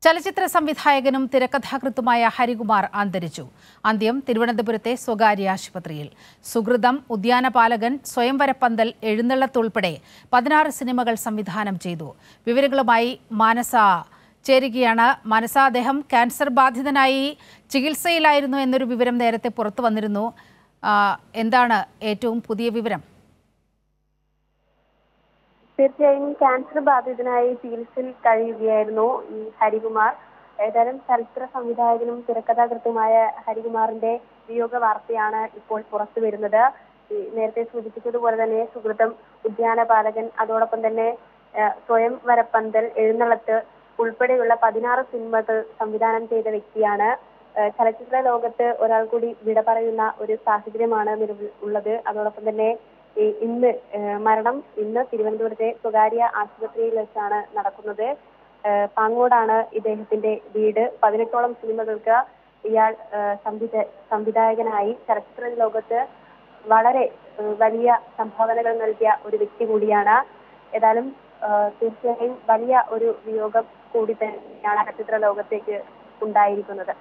ചലച്ചിത്ര സംവിധായകനും തിരക്കഥാകൃത്തുമായ ഹരികുമാർ അന്തരിച്ചു. അന്ത്യം തിരുവനന്തപുരത്തെ സ്വകാര്യ ആശുപത്രിയിൽ. സുഹൃതം, ഉദ്യാനപാലകൻ, സ്വയംവരപ്പന്തൽ, എഴുന്നള്ളത്തുൾപ്പെടെ 16 സിനിമകൾ സംവിധാനം ചെയ്തു. വിവരങ്ങളുമായി മാനസ ചേരുകയാണ്. മാനസ, അദ്ദേഹം ക്യാൻസർ ബാധിതനായി ചികിത്സയിലായിരുന്നു എന്നൊരു വിവരം നേരത്തെ പുറത്തു വന്നിരുന്നു. എന്താണ് ഏറ്റവും പുതിയ വിവരം? തീർച്ചയായും ക്യാൻസർ ബാധിതനായി ചികിത്സയിൽ കഴിയുകയായിരുന്നു ഹരികുമാർ. ഏതായാലും ചലച്ചിത്ര സംവിധായകനും തിരക്കഥാകൃത്തുമായ ഹരികുമാറിന്റെ വിയോഗ വാർത്തയാണ് ഇപ്പോൾ പുറത്തു വരുന്നത്. നേരത്തെ സൂചിപ്പിച്ചതുപോലെ തന്നെ സുഹൃതം, ഉദ്യാനപാലകൻ, അതോടൊപ്പം തന്നെ സ്വയംവരപ്പന്തൽ, എഴുന്നള്ളത്ത് ഉൾപ്പെടെയുള്ള 16 സിനിമകൾ സംവിധാനം ചെയ്ത വ്യക്തിയാണ്. ചലച്ചിത്ര ലോകത്ത് ഒരാൾ കൂടി വിട പറയുന്ന ഒരു സാഹചര്യമാണ് നിലവിൽ ഉള്ളത്. അതോടൊപ്പം തന്നെ മരണം ഇന്ന് തിരുവനന്തപുരത്തെ സ്വകാര്യ ആശുപത്രിയിൽ വെച്ചാണ് നടക്കുന്നത്. പാങ്ങോടാണ് ഇദ്ദേഹത്തിന്റെ വീട്. 18ഓളം സിനിമകൾക്ക് ഇയാൾ സംവിധായകനായി ചലച്ചിത്ര ലോകത്ത് വളരെ വലിയ സംഭാവനകൾ നൽകിയ ഒരു വ്യക്തി കൂടിയാണ്. ഏതായാലും തീർച്ചയായും വലിയ ഒരു വിയോഗം കൂടി തന്നെയാണ് ചലച്ചിത്ര ലോകത്തേക്ക് ഉണ്ടായിരിക്കുന്നത്.